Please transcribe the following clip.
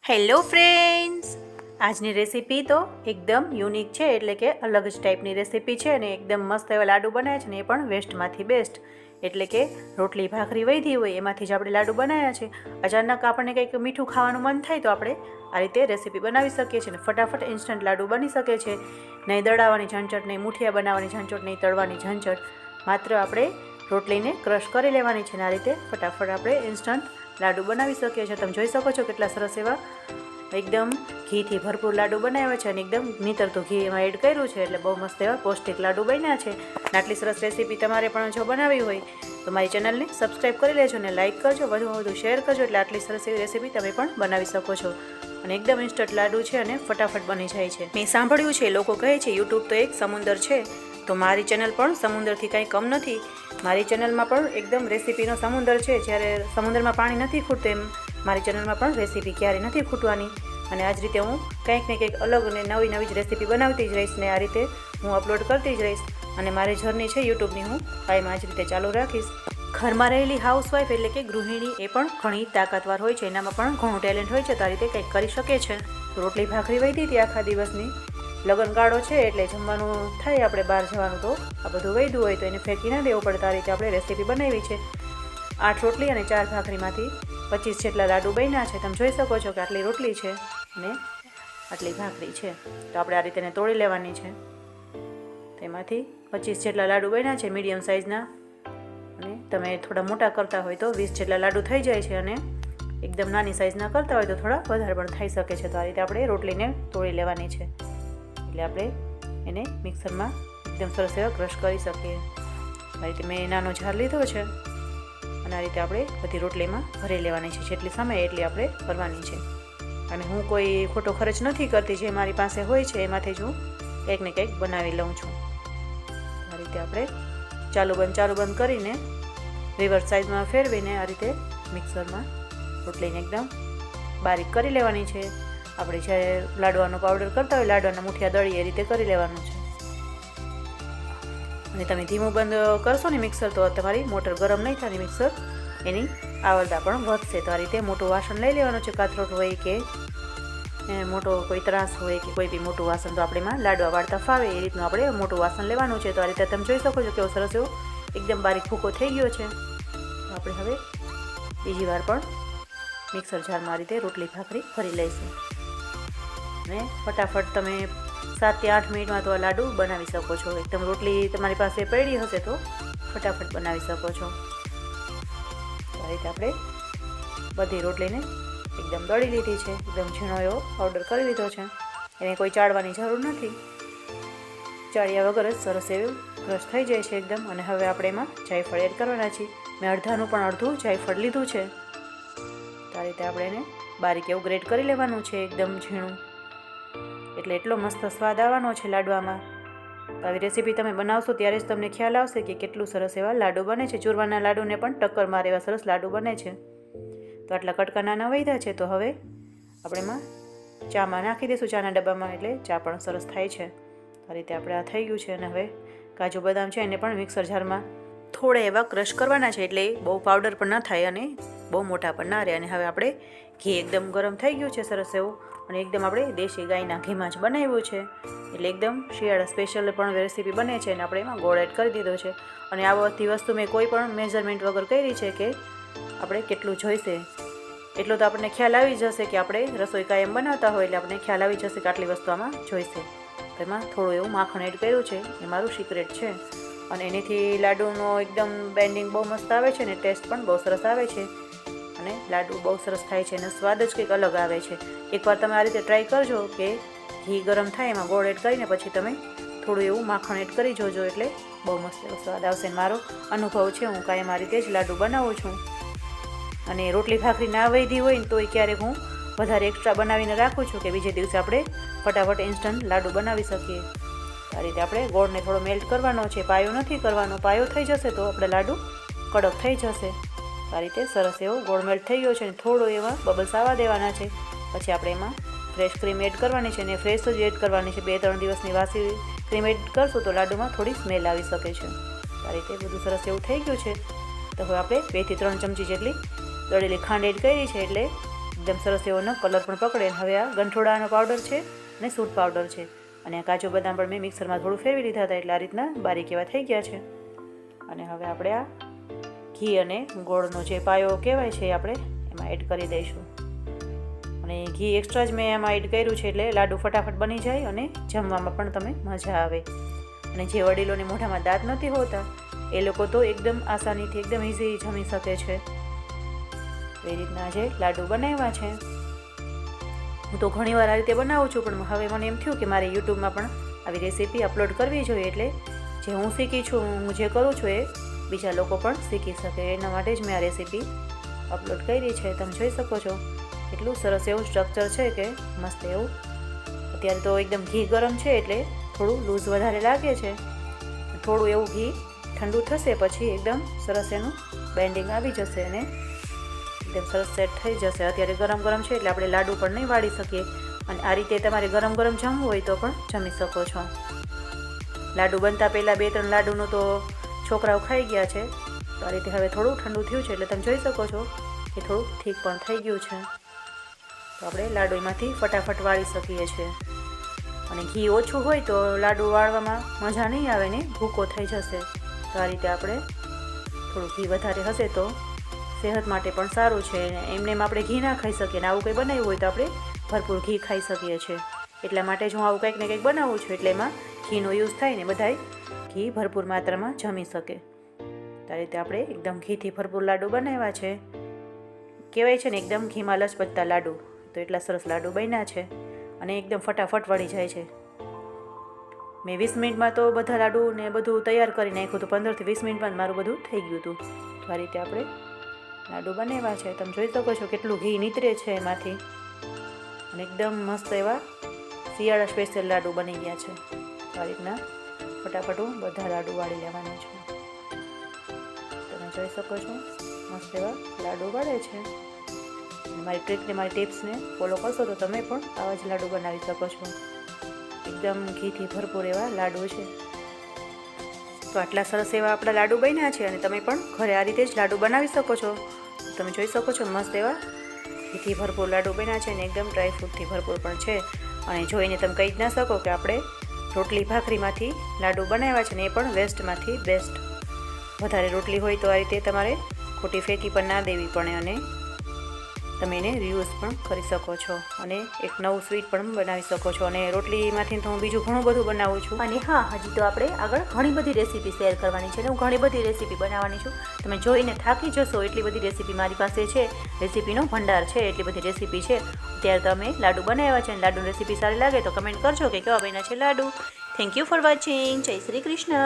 Hello friends, આજની recipe તો એકદમ યુનિક છે, એટલે કે અલગ જ ટાઈપની રેસીપી છે અને એકદમ મસ્ત એવા લાડુ બનાવ્યા છે ને એ પણ વેસ્ટમાંથી બેસ્ટ. એટલે કે રોટલી ભાખરી વધી હોય એમાંથી જ આપણે લાડુ બનાવ્યા છે. અચાનક આપણને કંઈક મીઠું ખાવાનું મન થાય તો આપણે આ રીતે રેસીપી બનાવી શકીએ છીએ ને ફટાફટ ઇન્સ્ટન્ટ લાડુ બની શકે છે. નહીં દળાવવાની ઝંઝટ, નહીં મુઠિયા બનાવવાની ઝંઝટ, નહીં તળવાની ઝંઝટ. માત્ર આપણે રોટલીને ક્રશ કરી લેવાની છે ને આ રીતે ફટાફટ આપણે ઇન્સ્ટન્ટ લાડુ બનાવી શકીએ છીએ. તમે જોઈ શકો છો કેટલા સરસ એવા એકદમ ઘીથી ભરપૂર લાડુ બનાવ્યા છે અને એકદમ નીતરતું ઘી એમાં એડ કર્યું છે, એટલે બહુ મસ્ત એવા પૌષ્ટિક લાડુ બન્યા છે. આટલી સરસ રેસીપી તમારે પણ જો બનાવી હોય તો મારી ચેનલને સબસ્ક્રાઈબ કરી લેજો અને લાઇક કરજો, વધુમાં વધુ શેર કરજો, એટલે આટલી સરસ એવી રેસીપી તમે પણ બનાવી શકો છો. અને એકદમ ઇન્સ્ટન્ટ લાડુ છે અને ફટાફટ બની જાય છે. મેં સાંભળ્યું છે, લોકો કહે છે યુટ્યુબ તો એક સમુદ્ર છે, તો મારી ચેનલ પણ સમુદ્રથી કાંઈ કમ નથી. મારી ચેનલમાં પણ એકદમ રેસીપીનો સમુદ્ર છે. જ્યારે સમુદ્રમાં પાણી નથી ખૂટતું એમ મારી ચેનલમાં પણ રેસીપી ક્યારેય નથી ખૂટવાની. અને આ જ રીતે હું કંઈક ને કંઈક અલગ અને નવી નવી જ રેસીપી બનાવતી જ રહીશ ને આ રીતે હું અપલોડ કરતી જ રહીશ. અને મારી જર્ની છે યુટ્યુબની હું કાયમ આ જ રીતે ચાલુ રાખીશ. ઘરમાં રહેલી હાઉસવાઈફ એટલે કે ગૃહિણી એ પણ ઘણી તાકાતવાર હોય છે, એનામાં પણ ઘણું ટેલેન્ટ હોય છે, તો આ રીતે કંઈક કરી શકે છે. રોટલી ભાખરી વધી હતી આખા દિવસની, લગ્નગાળો છે એટલે જમવાનું થાય, આપણે બહાર જવાનું તો આ બધું વૈધું હોય તો એને ફેંકી ના દેવું પડે. આ રીતે આપણે રેસીપી બનાવી છે. 8 રોટલી અને 4 ભાખરીમાંથી 25 જેટલા લાડુ બન્યા છે. તમે જોઈ શકો છો કે આટલી રોટલી છે અને આટલી ભાખરી છે, તો આપણે આ રીતે એને તોડી લેવાની છે. તેમાંથી 25 જેટલા લાડુ બન્યા છે મીડિયમ સાઇઝના, અને તમે થોડા મોટા કરતા હોય તો 20 જેટલા લાડુ થઈ જાય છે, અને એકદમ નાની સાઇઝના કરતા હોય તો થોડા વધારે પણ થઈ શકે છે. તો આ રીતે આપણે રોટલીને તોડી લેવાની છે, એટલે આપણે એને મિક્સરમાં એકદમ સરસ એવા ક્રશ કરી શકીએ. આ રીતે મેં નાનો જાર લીધો છે અને આ રીતે આપણે બધી રોટલીમાં ભરી લેવાની છે. જેટલી સમય એટલી આપણે કરવાની છે. અને હું કોઈ ખોટો ખર્ચ નથી કરતી, જે મારી પાસે હોય છે એમાંથી જ હું કંઈક ને કંઈક બનાવી લઉં છું. આ રીતે આપણે ચાલુ બંધ કરીને રિવર્સ સાઇઝમાં ફેરવીને આ રીતે મિક્સરમાં રોટલીને એકદમ બારીક કરી લેવાની છે. આપણે જ્યારે લાડવાનો પાવડર કરતા હોય, લાડવાના મુઠિયા દળીએ એ રીતે કરી લેવાનું છે. અને તમે ધીમું બંધ કરશો ને મિક્સર તો તમારી મોટર ગરમ નહીં થાય, મિક્સર એની આવરદા પણ વધશે. તો આ રીતે મોટું વાસણ લઈ લેવાનું છે, કાથરોટ હોય કે મોટો કોઈ ત્રાસ હોય કે કોઈ બી મોટું વાસણ, તો આપણે એમાં લાડવા વાળતા ફાવે એ રીતનું આપણે મોટું વાસણ લેવાનું છે. તો આ રીતે તમે જોઈ શકો છો કેવો સરસ એવો એકદમ બારીક ભૂકો થઈ ગયો છે. તો આપણે હવે બીજી વાર પણ મિક્સર જારમાં આ રીતે રોટલી ભાખરી ભરી લઈશું. અને ફટાફટ તમે 7 થી 8 મિનિટમાં તો આ લાડુ બનાવી શકો છો. એકદમ રોટલી તમારી પાસે પડી હશે તો ફટાફટ બનાવી શકો છો. આ રીતે આપણે બધી રોટલીને એકદમ દળી લીધી છે, એકદમ ઝીણો એવો પાવડર કરી લીધો છે. એને કોઈ ચાળવાની જરૂર નથી, ચાળ્યા વગર જ સરસ એવું ક્રશ થઈ જાય છે એકદમ. અને હવે આપણે એમાં જાયફળ એડ કરવાના છીએ. મેં અડધું જાયફળ લીધું છે. તો આ રીતે આપણે એને બારીક એવું ગ્રેટ કરી લેવાનું છે, એકદમ ઝીણું, એટલે એટલો મસ્ત સ્વાદ આવવાનો છે લાડવામાં. તો આવી રેસીપી તમે બનાવશો ત્યારે જ તમને ખ્યાલ આવશે કે કેટલું સરસ એવા લાડુ બને છે. ચૂરવાના લાડુને પણ ટક્કર મારે એવા સરસ લાડુ બને છે. તો આટલા કટકા નાના વધ્યા છે, તો હવે આપણે એમાં ચામાં નાખી દઈશું, ચાના ડબ્બામાં, એટલે ચા પણ સરસ થાય છે. આ રીતે આપણે આ થઈ ગયું છે. અને હવે કાજુ બદામ છે એને પણ મિક્સર જારમાં થોડા એવા ક્રશ કરવાના છે, એટલે બહુ પાવડર પણ ન થાય અને બહુ મોટા પણ ના રહે. અને હવે આપણે ઘી એકદમ ગરમ થઈ ગયું છે સરસ એવું, અને એકદમ આપણે દેશી ગાયના ઘીમાં જ બનાવ્યું છે, એટલે એકદમ શિયાળા સ્પેશિયલ પણ રેસીપી બને છે. અને આપણે એમાં ગોળ એડ કરી દીધો છે. અને આ બધી વસ્તુ મેં કોઈ પણ મેઝરમેન્ટ વગર કરી છે કે આપણે કેટલું જોઈશે એટલો તો આપણને ખ્યાલ આવી જશે કે આપણે રસોઈ કાયમ બનાવતા હોય, એટલે આપણને ખ્યાલ આવી જશે કે આટલી વસ્તુ આમાં જોઈશે. તો એમાં થોડું એવું માખણ એડ કર્યું છે, એ મારું સિક્રેટ છે. અને એનાથી લાડુનો એકદમ બેન્ડિંગ બહુ મસ્ત આવે છે ને ટેસ્ટ પણ બહુ સરસ આવે છે. અને લાડુ બહુ સરસ થાય છે અને સ્વાદ જ કંઈક અલગ આવે છે. એકવાર તમે આ રીતે ટ્રાય કરજો કે ઘી ગરમ થાય એમાં ગોળ એડ કરીને પછી તમે થોડું એવું માખણ એડ કરી જોજો, એટલે બહુ મસ્ત એવો સ્વાદ આવશે. મારો અનુભવ છે, હું કાયમ આ રીતે જ લાડુ બનાવું છું. અને રોટલી ભાખરી ના વધી હોય ને તોય ક્યારેક હું વધારે એક્સ્ટ્રા બનાવીને રાખું છું કે બીજે દિવસે આપણે ફટાફટ ઇન્સ્ટન્ટ લાડુ બનાવી શકીએ. આ રીતે આપણે ગોળને થોડો મેલ્ટ કરવાનો છે, પાયો નથી કરવાનો. પાયો થઈ જશે તો આપણે લાડુ કડક થઈ જશે. આ રીતે સરસ એવો ગોળ મેલ્ટ થઈ ગયો છે અને થોડો એવા બબલ્સ આવવા દેવાના છે. પછી આપણે એમાં ફ્રેશ ક્રીમ એડ કરવાની છે, અને ફ્રેશ જ એડ કરવાની છે. 2-3 દિવસની વાસી ક્રીમ એડ કરશું તો લાડુમાં થોડી સ્મેલ આવી શકે છે. આ રીતે બધું સરસ એવું થઈ ગયું છે. તો હવે આપણે 2 થી 3 ચમચી જેટલી દળેલી ખાંડ એડ કરી છે, એટલે એકદમ સરસ એવો કલર પણ પકડે. હવે આ ગંઠોડાનો પાવડર છે અને સૂંઠ પાવડર છે અને આ કાજુ બદામ પણ મેં મિક્સરમાં થોડું ફેરવી લીધા હતા, એટલે આ રીતના બારીક એવા થઈ ગયા છે. અને હવે આપણે આ ઘી અને ગોળનો જે પાયો કહેવાય છે એ આપણે એમાં એડ કરી દઈશું. અને ઘી એક્સ્ટ્રા જ મેં એમાં એડ કર્યું છે, એટલે લાડુ ફટાફટ બની જાય અને જમવામાં પણ તમે મજા આવે. અને જે વડીલોને મોઢામાં દાંત નથી હોતા એ લોકો તો એકદમ આસાનીથી એકદમ ઇઝી જમી શકે છે. એ રીતના જે લાડુ બનાવ્યા છે. હું તો ઘણીવાર આ રીતે બનાવું છું, પણ હવે મને એમ થયું કે મારે યુટ્યુબમાં પણ આવી રેસીપી અપલોડ કરવી જોઈએ, એટલે જે હું શીખી છું, હું જે કરું છું એ બીજા લોકો પણ શીખી શકે. એના માટે જ મેં આ રેસીપી અપલોડ કરી છે. તમે જોઈ શકો છો એટલું સરસ એવું સ્ટ્રક્ચર છે કે મસ્ત એવું. અત્યારે તો એકદમ ઘી ગરમ છે એટલે થોડું લૂઝ વધારે લાગે છે. થોડું એવું ઘી ઠંડુ થશે પછી એકદમ સરસ એનું બેન્ડિંગ આવી જશે અને એકદમ સરસ સેટ થઈ જશે. અત્યારે ગરમ ગરમ છે એટલે આપણે લાડુ પણ નહીં વાળી શકીએ, અને આ રીતે તમારે ગરમ ગરમ જમવું હોય તો પણ જમી શકો છો. લાડુ બનતા પહેલાં 2-3 લાડુનું તો છોકરાઓ ખાઈ ગયા છે. તો આ રીતે હવે થોડું ઠંડુ થયું છે એટલે તમે જોઈ શકો છો કે થોડું ઠીક પણ થઈ ગયું છે. તો આપણે લાડુ એમાંથી ફટાફટ વાળી શકીએ છીએ. અને ઘી ઓછું હોય તો લાડુ વાળવામાં મજા નહીં આવે ને ભૂકો થઈ જશે. તો આ રીતે આપણે થોડું ઘી વધારે હશે તો સેહત માટે પણ સારું છે. એમને આપણે ઘી ના ખાઈ શકીએ ને આવું કંઈ બનાવ્યું હોય તો આપણે ભરપૂર ઘી ખાઈ શકીએ છીએ. એટલા માટે જ હું આવું કંઈક ને કંઈક બનાવું છું, એટલે એમાં ઘીનો યુઝ થાય ને બધાય ઘી ભરપૂર માત્રામાં જમી શકે. તો આ રીતે આપણે એકદમ ઘીથી ભરપૂર લાડુ બનાવ્યા છે. કહેવાય છે ને એકદમ ઘીમાં લચપચતા લાડુ. તો એટલા સરસ લાડુ બન્યા છે અને એકદમ ફટાફટ વળી જાય છે. મેં 20 મિનિટમાં તો બધા લાડુ ને બધું તૈયાર કરી નાખ્યું હતું. 15 થી 20 મિનિટમાં મારું બધું થઈ ગયું હતું. તો આ રીતે આપણે લાડુ બનાવ્યા છે. તમે જોઈ શકો છો કેટલું ઘી નીતરે છે એમાંથી, અને એકદમ મસ્ત એવા શિયાળા સ્પેશિયલ લાડુ બની ગયા છે. આ રીતના ફટાફટ હું બધા લાડુ વાળી લેવાના છું. તમે જોઈ શકો છો મસ્ત એવા લાડુ વળે છે. મારી ટ્રીકને મારી ટિપ્સને ફોલો કરશો તો તમે પણ આવા જ લાડુ બનાવી શકો છો. એકદમ ઘીથી ભરપૂર એવા લાડુ છે. તો આટલા સરસ એવા આપણા લાડુ બન્યા છે અને તમે પણ ઘરે આ રીતે જ લાડુ બનાવી શકો છો. તમે જોઈ શકો છો મસ્ત એવા ઘીથી ભરપૂર લાડુ બન્યા છે અને એકદમ ડ્રાયફ્રૂટથી ભરપૂર પણ છે. અને જોઈને તમે કહી જ ના શકો કે આપણે રોટલી ભાખરીમાંથી લાડુ બનાવ્યા છે ને એ પણ વેસ્ટમાંથી બેસ્ટ. વધારે રોટલી હોય તો આ રીતે તમારે ખોટી ફેંકી પણ ના દેવી પડે અને તમે એને રીયુઝ પણ કરી શકો છો અને એક નવું સ્વીટ પણ બનાવી શકો છો. અને રોટલીમાંથી તો હું બીજું ઘણું બધું બનાવું છું. અને હા, હજી તો આપણે આગળ ઘણી બધી રેસીપી શેર કરવાની છે. હું ઘણી બધી રેસીપી બનાવવાની છું. તમે જોઈને થાકી જશો એટલી બધી રેસીપી મારી પાસે છે. રેસીપીનો ભંડાર છે, એટલી બધી રેસીપી છે. ત્યારે તમે લાડુ બનાવ્યા છે અને લાડુની રેસીપી સારી લાગે તો કમેન્ટ કરજો કે કેવા બન્યા છે લાડુ. Thank you for watching. જય શ્રી કૃષ્ણ.